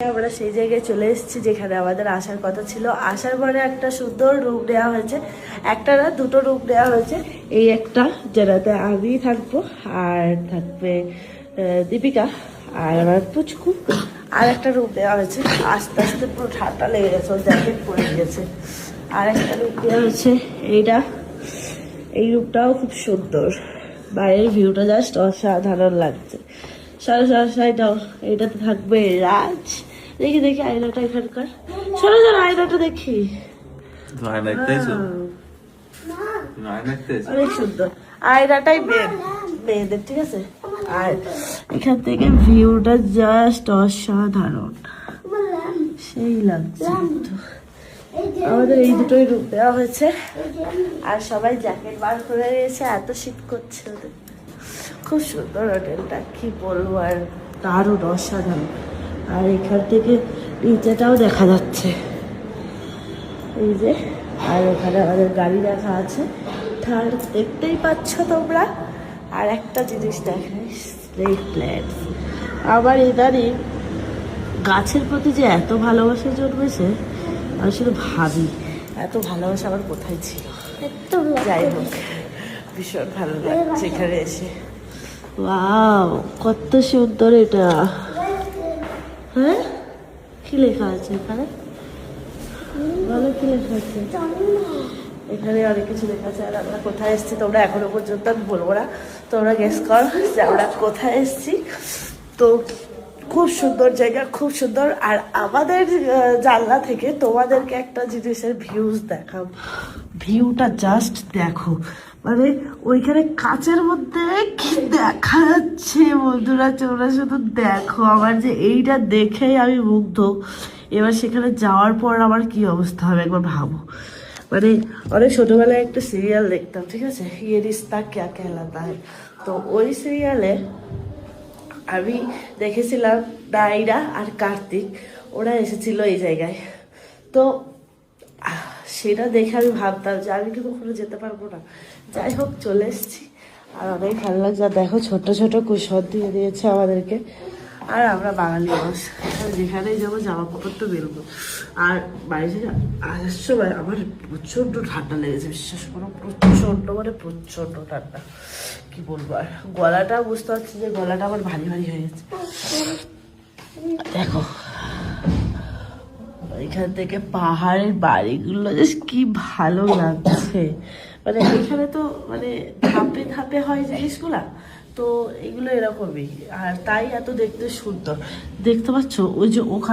আমরা সেই জায়গায় চলে এসেছি যেখানে আমাদের আসার কথা ছিল। আসার পরে একটা সুন্দর রুম দেওয়া হয়েছে, একটা না দুটো রুম দেওয়া হয়েছে। এই একটা যেটাতে আমি থাকবো আর থাকবে দীপিকা আর আমার পুচকু, আর একটা রুম দেওয়া হয়েছে। আস্তে আস্তে পুরো ঠান্ডা লেগে গেছে, ওর জ্যাকেট পরে গেছে। আর একটা রুম দেওয়া হয়েছে এইটা, এই রুমটাও খুব সুন্দর, বাইরের ভিউটা জাস্ট অসাধারণ লাগছে। সাইডটাও এইটাতে থাকবে রাজ। দেখি দেখি আয়নাটা এখানকার, সরো সরো আয়নাটা দেখি, অনেক সুন্দর আয়নাটাই মেয়েদের, ঠিক আছে। আর এখান থেকে ভিউটা জাস্ট অসাধারণ, সেই লাগছে। আমাদের এই দুটোই রুম দেওয়া হয়েছে আর সবাই জ্যাকেট বার করে নিয়েছে, এত শীত করছে ওদের। খুব সুন্দর হোটেলটা, কি বলবো, আর দারুণ অসাধারণ। আর এখান থেকে নিচেটাও দেখা যাচ্ছে, এই যে। আর ওখানে আমাদের গাড়ি রাখা আছে, থার্ড দেখতেই পাচ্ছ তোমরা। আর একটা জিনিস দেখাই, স্নেক প্ল্যান্ট। আমার ইদানিং গাছের প্রতি যে এত ভালোবাসা জন্মেছে, আমি শুধু ভাবি এত ভালোবাসা আমার কোথায় ছিল। যাই হোক, ভীষণ ভালো লাগছে এখানে এসে। ওয়াও, কত সুন্দর এটা। হ্যাঁ, কি লেখা আছে এখানে? ভালো, কি লেখা আছে এখানে? অনেক কিছু লেখা আছে। আর আমরা কোথায় এসেছি তোমরা এখনো পর্যন্ত আমি বলবো না, তোমরা গেস কর যে আমরা কোথায় এসেছি। তো খুব সুন্দর জায়গা, খুব সুন্দর। আর আমাদের জানলা থেকে তোমাদেরকে একটা জিনিসের ভিউজ দেখাব, ভিউটা জাস্ট দেখো। মানে ওইখানে কাচের মধ্যে কি দেখা যাচ্ছে বন্ধুরা, তোমরা শুধু দেখো। আমার যে এইটা দেখেই আমি মুগ্ধ। এবার সেখানে যাওয়ার পর আমার কি অবস্থা হবে একবার ভাবো। মানে অনেক ছোটবেলায় একটা সিরিয়াল দেখতাম, ঠিক আছে, ইয়ে রিস্তা ক্যা কেহলাতা হ্যায়। তো ওই সিরিয়ালে আমি দেখেছিলাম নাইরা আর কার্তিক, ওরা এসেছিল এই জায়গায়। তো সেটা দেখে আমি ভাবতাম যে আমি কি কখনো যেতে পারবো না। যাই হোক, চলে এসেছি আর অনেক ভালো লাগছে। আর দেখো ছোট ছোট কুশন দিয়ে দিয়েছে আমাদেরকে। আর আমরা বাঙালি মানুষ, যেখানেই যাবো জামা কাপড় তো বেরোবো। আর বাড়িতে আসার সময় আমার প্রচণ্ড ঠান্ডা লেগেছে, বিশ্বাস করো, প্রচণ্ড, মানে প্রচণ্ড ঠান্ডা, কি বলবো। আর গলাটা বুঝতে পারছি যে গলাটা আমার ভারী ভারী হয়ে গেছে। দেখো এখান থেকে পাহাড়ের বাড়িগুলো জাস্ট কি ভালো লাগছে। মানে এখানে তো মানে ধাপে ধাপে হয় জিনিসগুলা, তো এগুলো এরকমই। আর তাই এত দেখতে সুন্দর। দেখতে পাচ্ছ ওই যে ওখানে